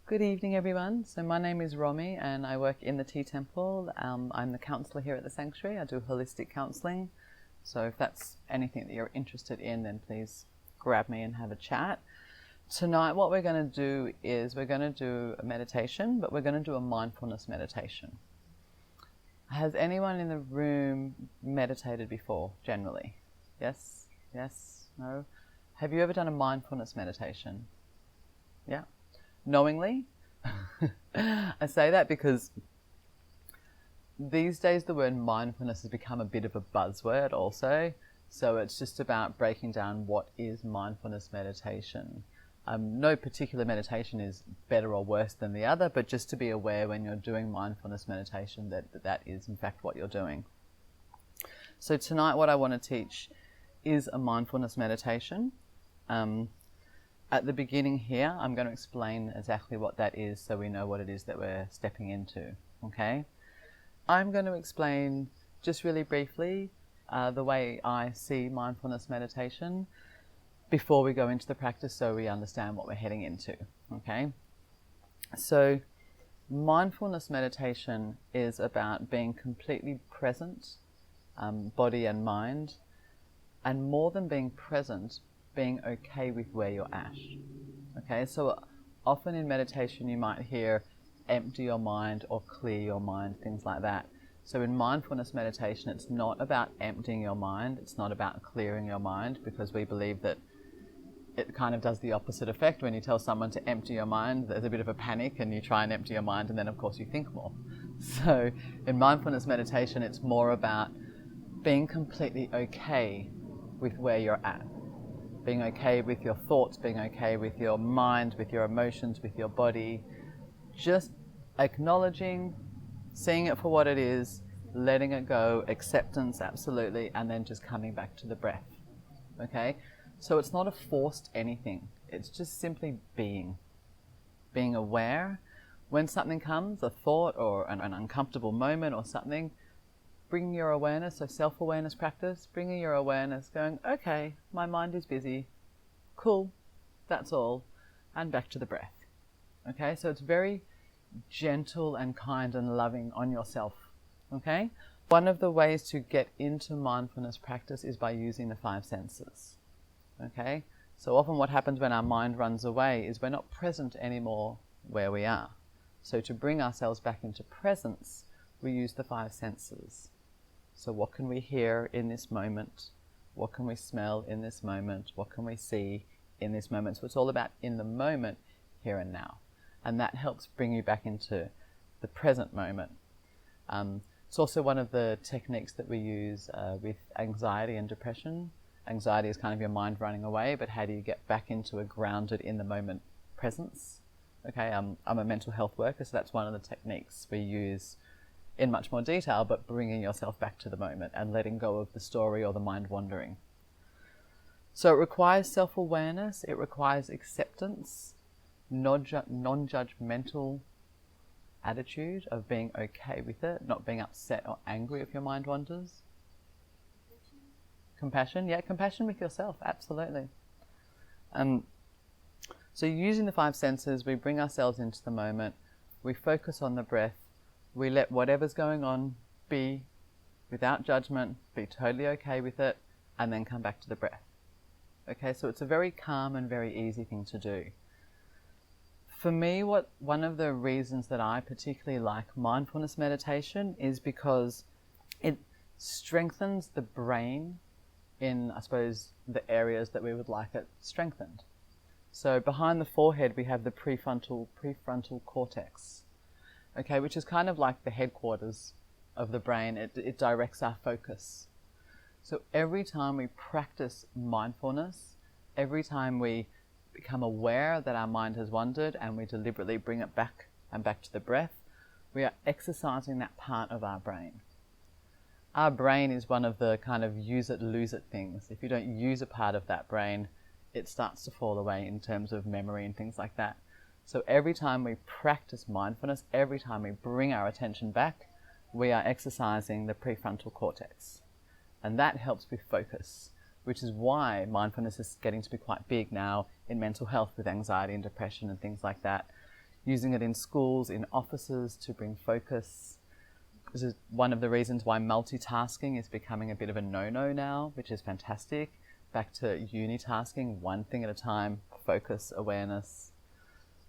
Good evening, everyone. So my name is Romi and I work in the Tea Temple. I'm the counsellor here at the Sanctuary. I do holistic counselling. So if that's anything that you're interested in, then please grab me and have a chat. Tonight what we're going to do is we're going to do a meditation, but we're going to do a mindfulness meditation. Has anyone in the room meditated before, generally? Yes? Yes? No? Have you ever done a mindfulness meditation? Yeah? Knowingly? I say that because these days the word mindfulness has become a bit of a buzzword also. So it's just about breaking down what is mindfulness meditation. No particular meditation is better or worse than the other, but just to be aware when you're doing mindfulness meditation that is in fact what you're doing. So tonight what I want to teach is a mindfulness meditation. At the beginning here, I'm going to explain exactly what that is so we know what it is that we're stepping into, okay? I'm going to explain just really briefly the way I see mindfulness meditation before we go into the practice so we understand what we're heading into, okay? So mindfulness meditation is about being completely present, body and mind, and more than being present, being okay with where you're at. Okay, so often in meditation you might hear empty your mind or clear your mind, things like that. So in mindfulness meditation it's not about emptying your mind, it's not about clearing your mind, because we believe that it kind of does the opposite effect. When you tell someone to empty your mind, there's a bit of a panic and you try and empty your mind and then of course you think more. So in mindfulness meditation it's more about being completely okay with where you're at. Being okay with your thoughts, being okay with your mind, with your emotions, with your body. Just acknowledging, seeing it for what it is, letting it go, acceptance, absolutely, and then just coming back to the breath. Okay? So it's not a forced anything. It's just simply being. Being aware. When something comes, a thought or an uncomfortable moment or something, bring your awareness, so self-awareness practice, bringing your awareness, going, okay, my mind is busy, cool, that's all, and back to the breath. Okay, so it's very gentle and kind and loving on yourself. Okay, one of the ways to get into mindfulness practice is by using the five senses. Okay, so often what happens when our mind runs away is we're not present anymore where we are. So to bring ourselves back into presence, we use the five senses. So what can we hear in this moment? What can we smell in this moment? What can we see in this moment? So it's all about in the moment, here and now. And that helps bring you back into the present moment. It's also one of the techniques that we use with anxiety and depression. Anxiety is kind of your mind running away, but how do you get back into a grounded in the moment presence? Okay, I'm a mental health worker, so that's one of the techniques we use in much more detail, but bringing yourself back to the moment and letting go of the story or the mind wandering. So it requires self-awareness, it requires acceptance, non-judgmental attitude of being okay with it, not being upset or angry if your mind wanders. Compassion, yeah, compassion with yourself, absolutely. So using the five senses, we bring ourselves into the moment, we focus on the breath, we let whatever's going on be without judgment, be totally okay with it, and then come back to the breath. Okay, so it's a very calm and very easy thing to do. For me, one of the reasons that I particularly like mindfulness meditation is because it strengthens the brain in, I suppose, the areas that we would like it strengthened. So behind the forehead we have the prefrontal cortex. Okay, which is kind of like the headquarters of the brain. It directs our focus. So every time we practice mindfulness, every time we become aware that our mind has wandered and we deliberately bring it back and back to the breath, we are exercising that part of our brain. Our brain is one of the kind of use it, lose it things. If you don't use a part of that brain, it starts to fall away in terms of memory and things like that. So every time we practice mindfulness, every time we bring our attention back, we are exercising the prefrontal cortex. And that helps with focus, which is why mindfulness is getting to be quite big now in mental health with anxiety and depression and things like that. using it in schools, in offices to bring focus. This is one of the reasons why multitasking is becoming a bit of a no-no now, which is fantastic. Back to unitasking, one thing at a time, focus, awareness.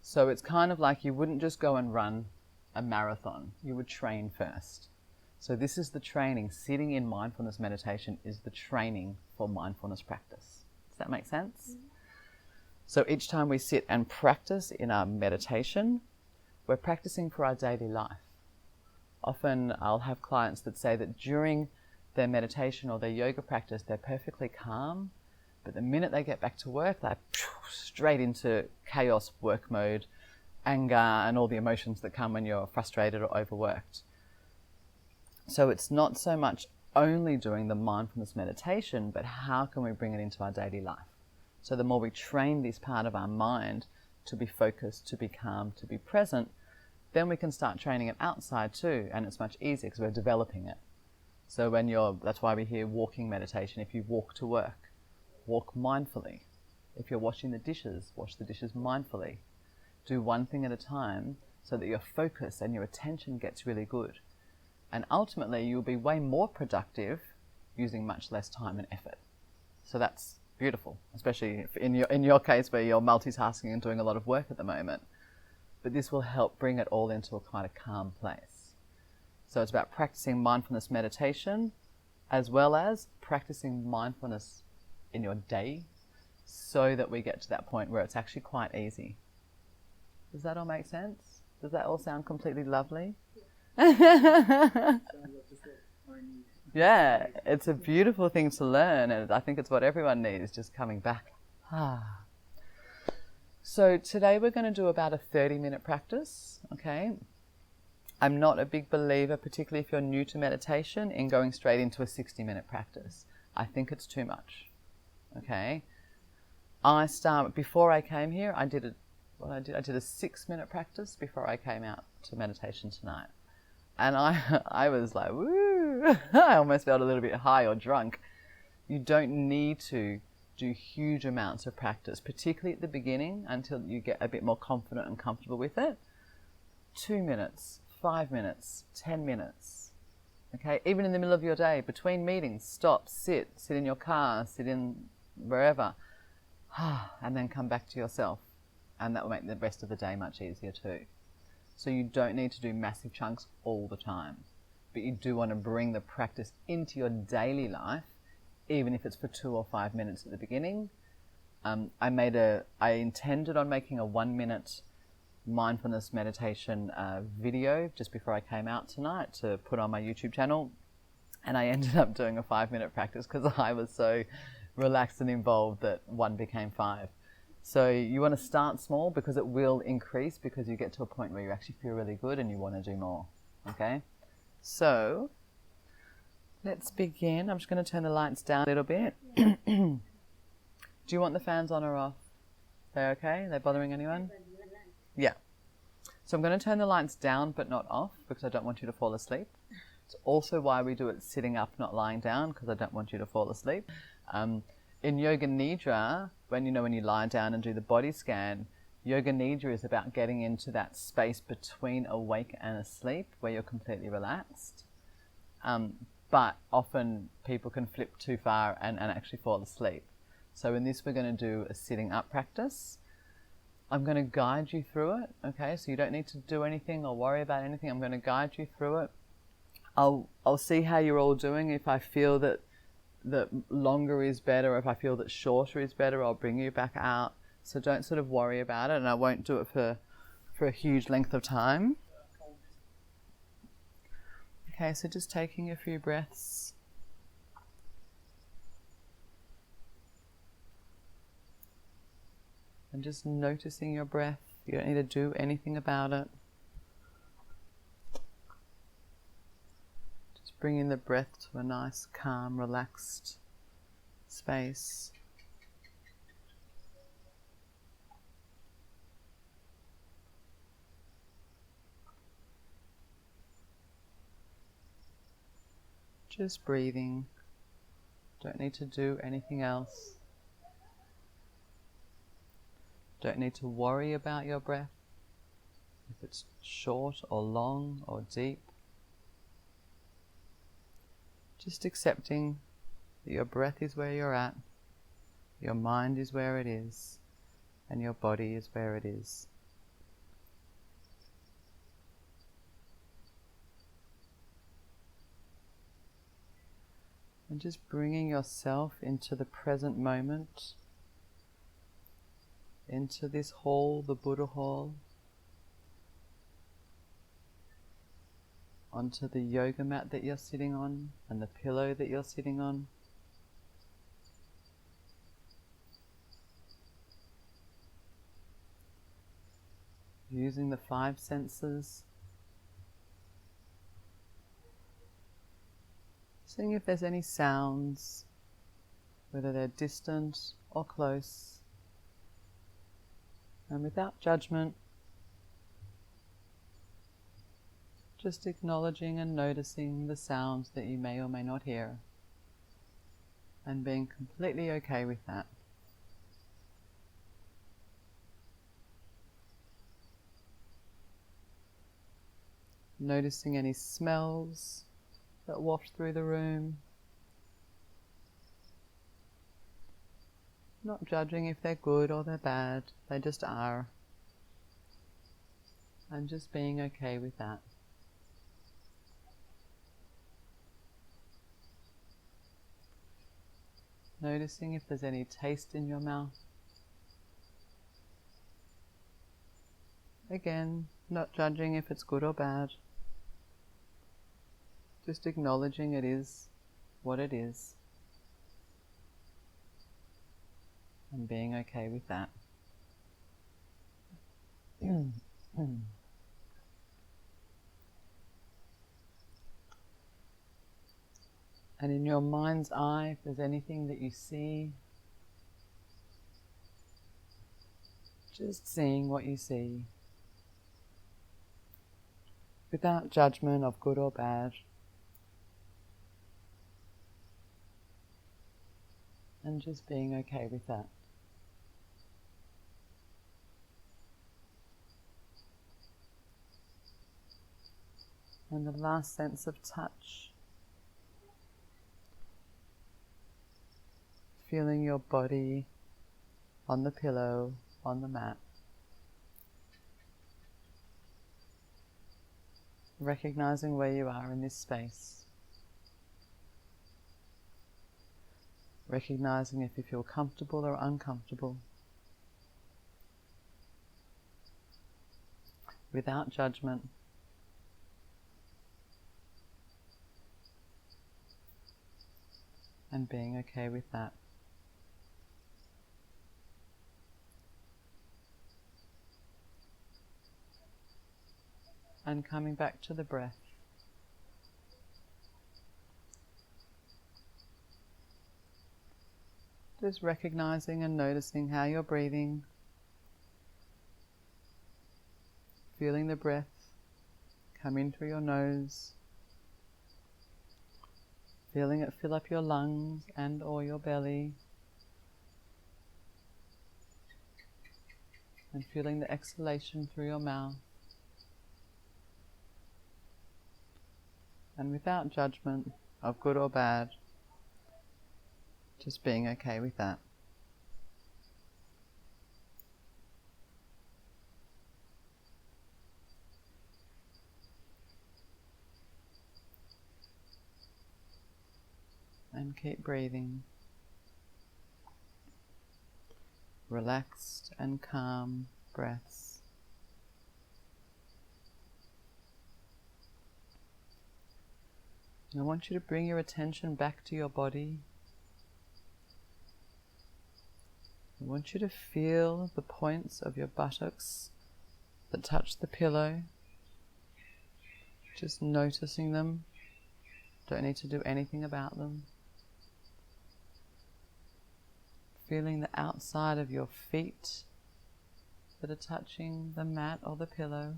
So it's kind of like you wouldn't just go and run a marathon, you would train first. So this is the training. Sitting in mindfulness meditation is the training for mindfulness practice. Does that make sense? Mm-hmm. So each time we sit and practice in our meditation, we're practicing for our daily life. Often I'll have clients that say that during their meditation or their yoga practice, they're perfectly calm, but the minute they get back to work, they're straight into chaos, work mode, anger, and all the emotions that come when you're frustrated or overworked. So it's not so much only doing the mindfulness meditation, but how can we bring it into our daily life? So the more we train this part of our mind to be focused, to be calm, to be present, then we can start training it outside too, and it's much easier because we're developing it. So that's why we hear walking meditation. If you walk to work, walk mindfully. If you're washing the dishes, wash the dishes mindfully. Do one thing at a time so that your focus and your attention gets really good. And ultimately, you'll be way more productive using much less time and effort. So that's beautiful, especially in your case where you're multitasking and doing a lot of work at the moment. But this will help bring it all into a kind of calm place. So it's about practicing mindfulness meditation as well as practicing mindfulness in your day so that we get to that point where it's actually quite easy. Does that all make sense? Does that all sound completely lovely? Yeah, it's a beautiful thing to learn, and I think it's what everyone needs, just coming back. So today we're going to do about a 30-minute practice, okay? I'm not a big believer, particularly if you're new to meditation, in going straight into a 60-minute practice. I think it's too much, okay? Before I came here, I did a 6-minute practice before I came out to meditation tonight. And I was like, woo! I almost felt a little bit high or drunk. You don't need to do huge amounts of practice, particularly at the beginning, until you get a bit more confident and comfortable with it. 2 minutes, 5 minutes, 10 minutes. Okay, even in the middle of your day, between meetings, stop, sit in your car, sit in wherever, and then come back to yourself. And that will make the rest of the day much easier too. So you don't need to do massive chunks all the time, but you do want to bring the practice into your daily life, even if it's for 2 or 5 minutes at the beginning. I intended on making a 1-minute mindfulness meditation video just before I came out tonight to put on my YouTube channel, and I ended up doing a 5-minute practice because I was so relaxed and involved that 1 became 5. So you want to start small because it will increase because you get to a point where you actually feel really good and you want to do more. Okay? So let's begin. I'm just going to turn the lights down a little bit. Do you want the fans on or off? They're okay? Are they bothering anyone? Yeah. So I'm going to turn the lights down but not off because I don't want you to fall asleep. It's also why we do it sitting up, not lying down, because I don't want you to fall asleep. In Yoga Nidra, when you lie down and do the body scan, Yoga Nidra is about getting into that space between awake and asleep where you're completely relaxed. But often people can flip too far and actually fall asleep. So in this we're going to do a sitting up practice. I'm going to guide you through it, okay? So you don't need to do anything or worry about anything. I'm going to guide you through it. I'll see how you're all doing. If I feel that longer is better, or if I feel that shorter is better, I'll bring you back out. So don't sort of worry about it, and I won't do it for a huge length of time. Okay, so just taking a few breaths. And just noticing your breath. You don't need to do anything about it. Just bringing the breath to a nice, calm, relaxed space. Just breathing. Don't need to do anything else. Don't need to worry about your breath. if it's short or long or deep. Just accepting that your breath is where you're at, your mind is where it is, and your body is where it is. And just bringing yourself into the present moment, into this hall, the Buddha hall, onto the yoga mat that you're sitting on and the pillow that you're sitting on. Using the 5 senses. Seeing if there's any sounds, whether they're distant or close. And without judgment, just acknowledging and noticing the sounds that you may or may not hear, and being completely okay with that. Noticing any smells that waft through the room. Not judging if they're good or they're bad, they just are. And just being okay with that. Noticing if there's any taste in your mouth. Again, not judging if it's good or bad. Just acknowledging it is what it is. And being okay with that. And in your mind's eye, if there's anything that you see, just seeing what you see, without judgment of good or bad. And just being okay with that. And the last sense of touch. Feeling your body on the pillow, on the mat. Recognizing where you are in this space. Recognizing if you feel comfortable or uncomfortable. Without judgment. And being okay with that. And coming back to the breath. Just recognizing and noticing how you're breathing. Feeling the breath come in through your nose. Feeling it fill up your lungs and or your belly. And feeling the exhalation through your mouth. And without judgment of good or bad, just being okay with that. And keep breathing. Relaxed and calm breaths. I want you to bring your attention back to your body. I want you to feel the points of your buttocks that touch the pillow. Just noticing them. Don't need to do anything about them. Feeling the outside of your feet that are touching the mat or the pillow.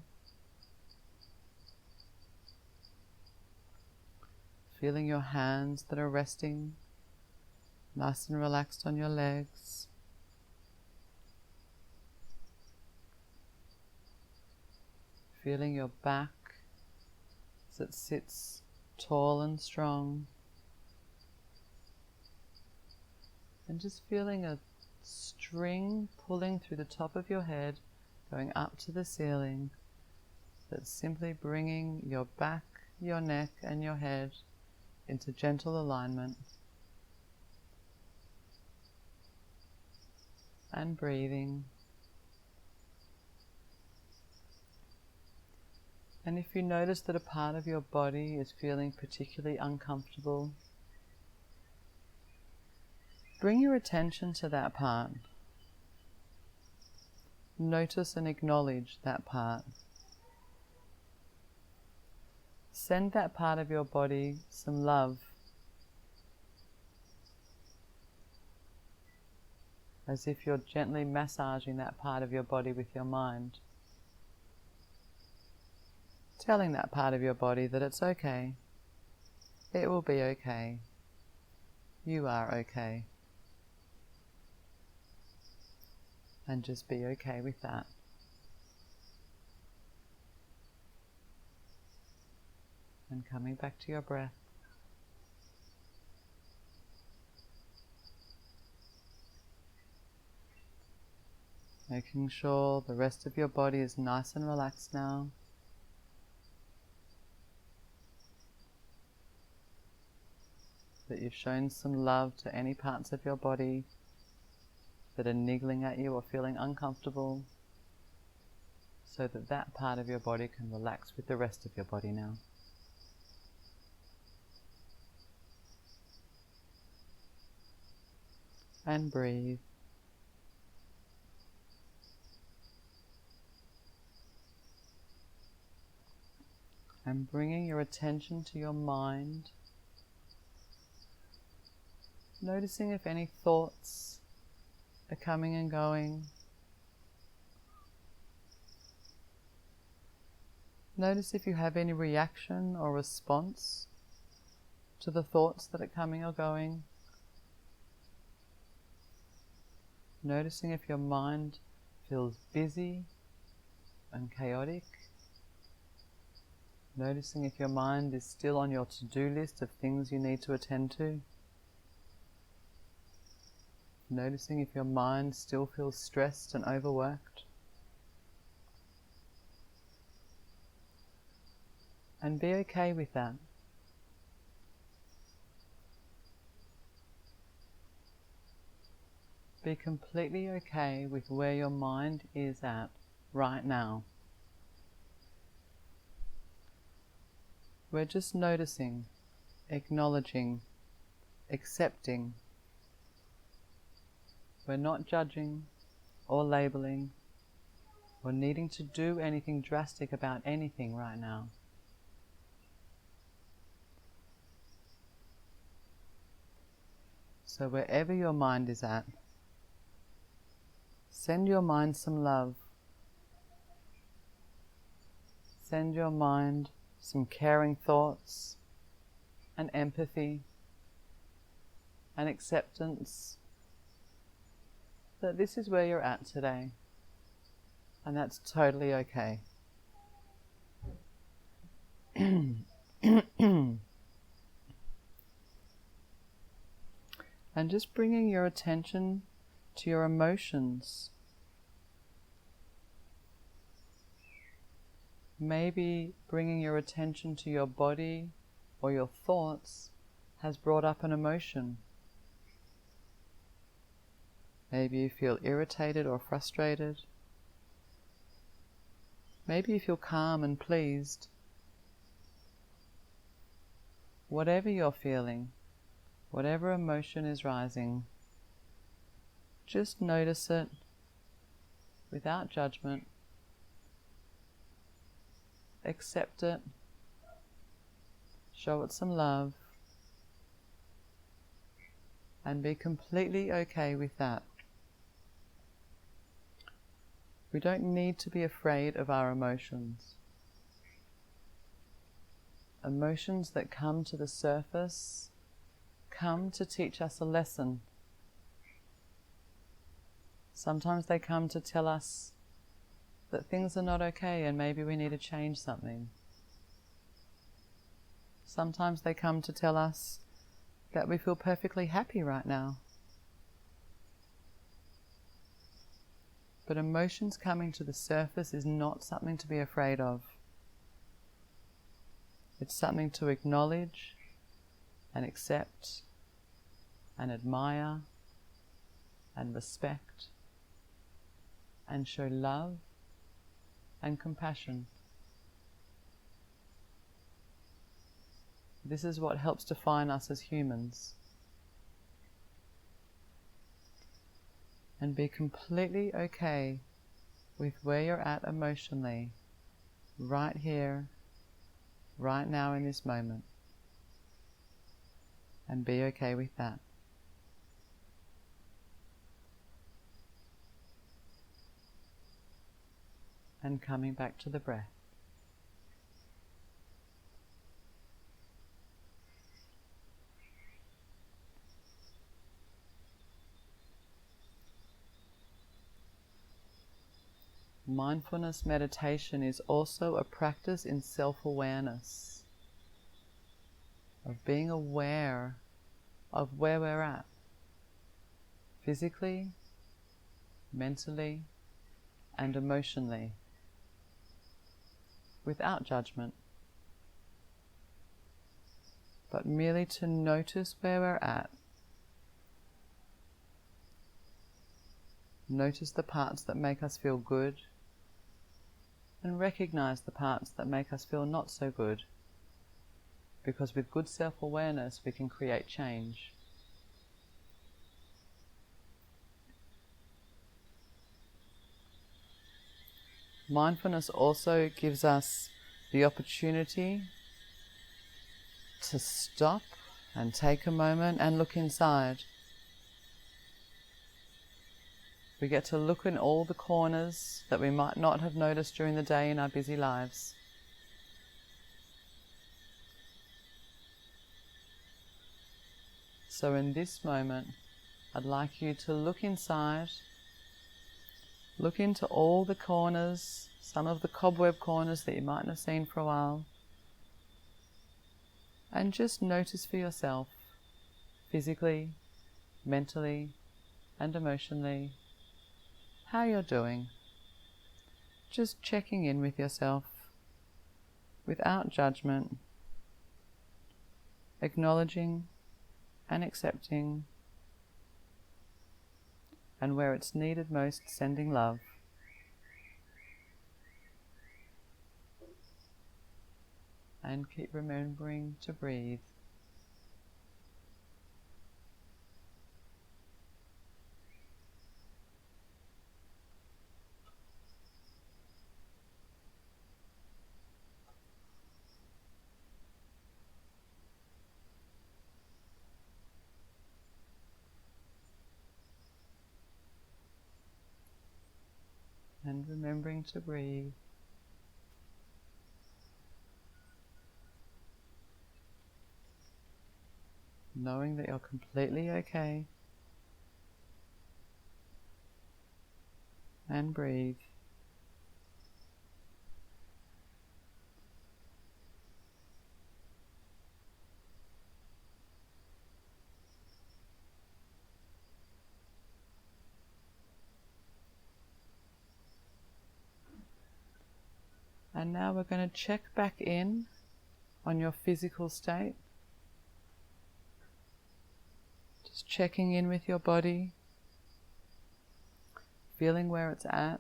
Feeling your hands that are resting nice and relaxed on your legs. feeling your back as it sits tall and strong, and just feeling a string pulling through the top of your head, going up to the ceiling. That's simply bringing your back, your neck and your head into gentle alignment. And breathing. And if you notice that a part of your body is feeling particularly uncomfortable, bring your attention to that part. Notice and acknowledge that part. Send that part of your body some love, as if you're gently massaging that part of your body with your mind. Telling that part of your body that it's okay. It will be okay. You are okay. And just be okay with that. And coming back to your breath. Making sure the rest of your body is nice and relaxed now. That you've shown some love to any parts of your body that are niggling at you or feeling uncomfortable, so that that part of your body can relax with the rest of your body now. And breathe. And bringing your attention to your mind, noticing if any thoughts are coming and going. Notice if you have any reaction or response to the thoughts that are coming or going. Noticing if your mind feels busy and chaotic. Noticing if your mind is still on your to-do list of things you need to attend to. Noticing if your mind still feels stressed and overworked. And be okay with that. Be completely okay with where your mind is at right now. We're just noticing, acknowledging, accepting. We're not judging or labeling or needing to do anything drastic about anything right now. So wherever your mind is at, send your mind some love. Send your mind some caring thoughts and empathy and acceptance that this is where you're at today, and that's totally okay. And just bringing your attention to your emotions. Maybe bringing your attention to your body or your thoughts has brought up an emotion. Maybe you feel irritated or frustrated. Maybe you feel calm and pleased. Whatever you're feeling, whatever emotion is rising, just notice it without judgment. Accept it. Show it some love. And be completely okay with that. We don't need to be afraid of our emotions. Emotions that come to the surface come to teach us a lesson. Sometimes they come to tell us that things are not okay and maybe we need to change something. Sometimes they come to tell us that we feel perfectly happy right now. But emotions coming to the surface is not something to be afraid of. It's something to acknowledge and accept and admire and respect and show love and compassion. This is what helps define us as humans. And be completely okay with where you're at emotionally, right here, right now in this moment. And be okay with that. And coming back to the breath. Mindfulness meditation is also a practice in self-awareness, of being aware of where we're at, physically, mentally, and emotionally, without judgment, but merely to notice where we're at. Notice the parts that make us feel good, and recognize the parts that make us feel not so good, because with good self-awareness we can create change. Mindfulness also gives us the opportunity to stop and take a moment and look inside. We get to look in all the corners that we might not have noticed during the day in our busy lives. So in this moment, I'd like you to look inside, look into all the corners, some of the cobweb corners that you mightn't have seen for a while, and just notice for yourself, physically, mentally, and emotionally, how you're doing. Just checking in with yourself, without judgment, acknowledging and accepting, and where it's needed most, sending love. And keep remembering to breathe. And remembering to breathe. Knowing that you're completely okay. And breathe. And now we're going to check back in on your physical state. Just checking in with your body, feeling where it's at.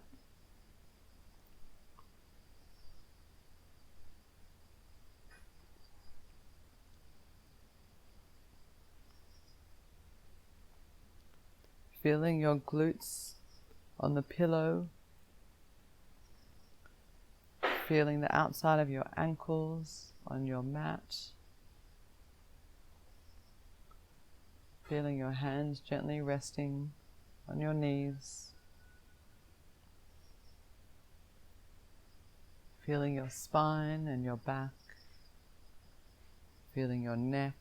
Feeling your glutes on the pillow. Feeling the outside of your ankles on your mat. Feeling your hands gently resting on your knees. Feeling your spine and your back. Feeling your neck.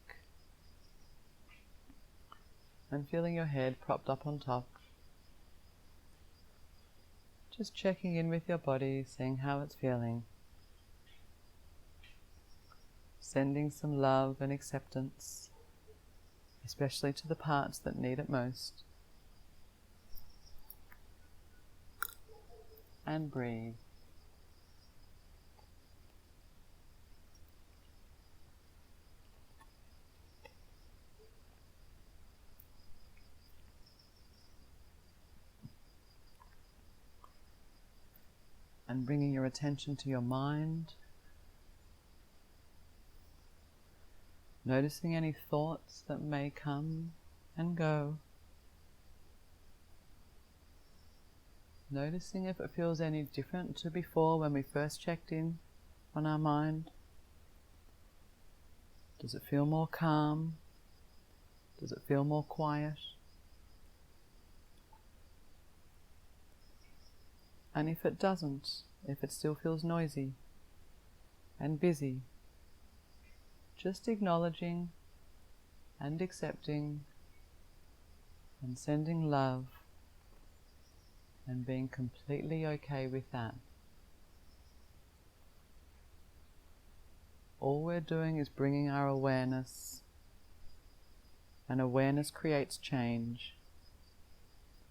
And feeling your head propped up on top. Just checking in with your body, seeing how it's feeling. Sending some love and acceptance, especially to the parts that need it most. And breathe. And bringing your attention to your mind. Noticing any thoughts that may come and go. Noticing if it feels any different to before when we first checked in on our mind. Does it feel more calm? Does it feel more quiet? And if it doesn't, if it still feels noisy and busy, just acknowledging and accepting and sending love and being completely okay with that. All we're doing is bringing our awareness, and awareness creates change.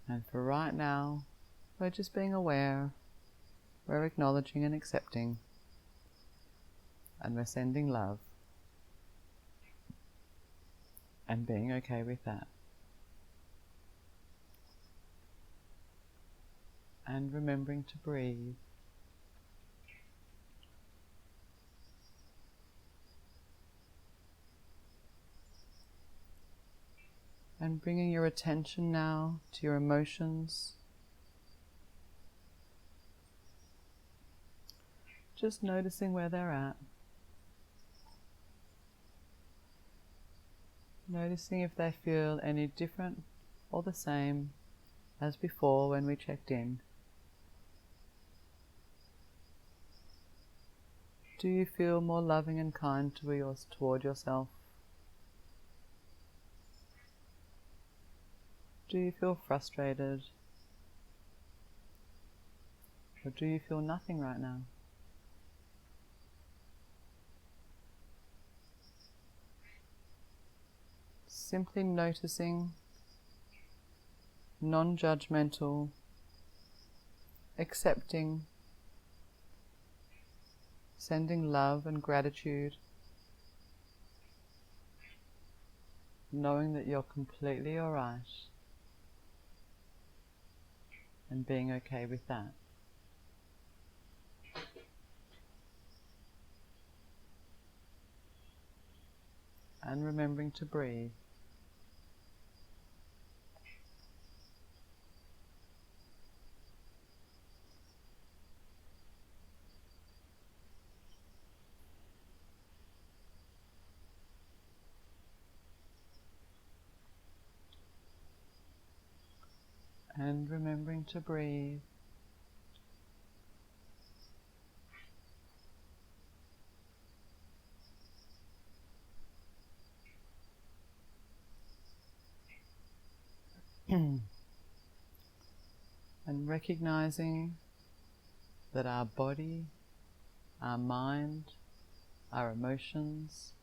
And for right now, we're just being aware, we're acknowledging and accepting, and we're sending love. And being okay with that. And remembering to breathe. And bringing your attention now to your emotions. Just noticing where they're at. Noticing if they feel any different or the same as before when we checked in. Do you feel more loving and kind toward yourself? Do you feel frustrated? Or do you feel nothing right now? Simply noticing, non-judgmental, accepting, sending love and gratitude, knowing that you're completely alright, and being okay with that. And remembering to breathe. And remembering to breathe. And recognizing that our body, our mind, our emotions,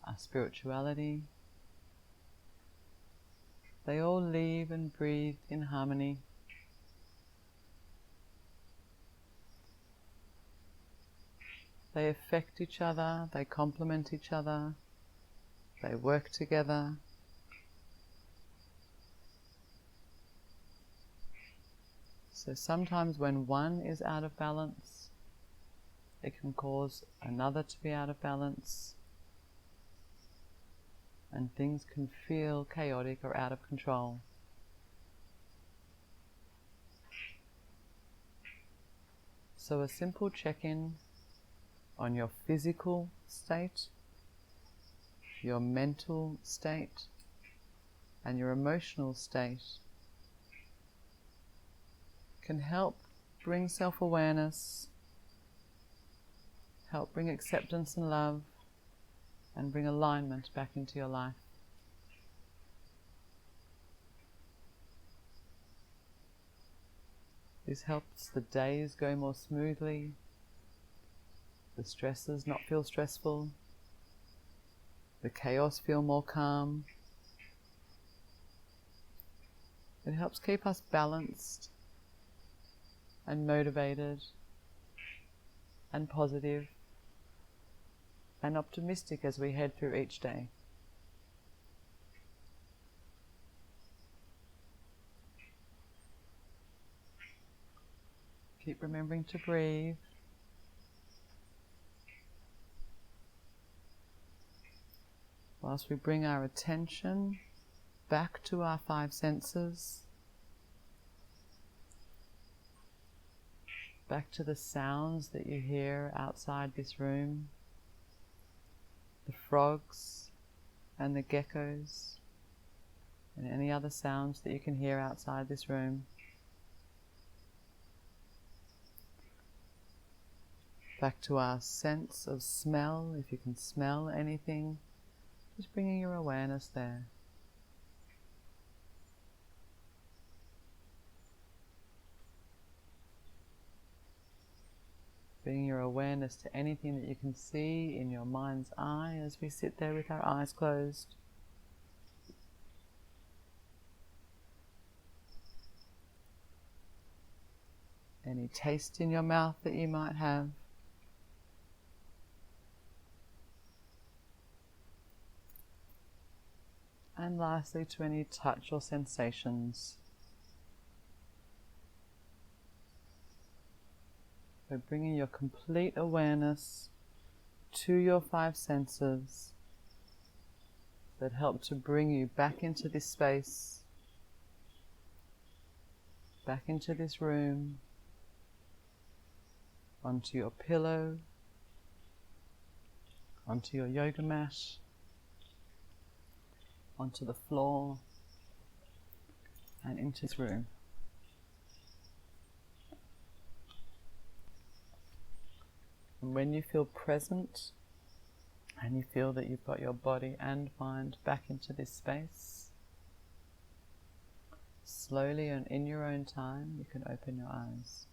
our spirituality, they all live and breathe in harmony. They affect each other, they complement each other, they work together. So sometimes when one is out of balance, it can cause another to be out of balance, and things can feel chaotic or out of control. So a simple check-in on your physical state, your mental state, and your emotional state can help bring self-awareness, help bring acceptance and love, and bring alignment back into your life. This helps the days go more smoothly, the stresses not feel stressful, the chaos feel more calm. It helps keep us balanced and motivated and positive and optimistic as we head through each day. Keep remembering to breathe. Whilst we bring our attention back to our 5 senses, back to the sounds that you hear outside this room, the frogs and the geckos, and any other sounds that you can hear outside this room. Back to our sense of smell, if you can smell anything, just bringing your awareness there. Bringing your awareness to anything that you can see in your mind's eye as we sit there with our eyes closed. Any taste in your mouth that you might have. And lastly, to any touch or sensations. So bringing your complete awareness to your 5 senses that help to bring you back into this space, back into this room, onto your pillow, onto your yoga mat, onto the floor, and into this room. And when you feel present and you feel that you've got your body and mind back into this space, slowly and in your own time, you can open your eyes.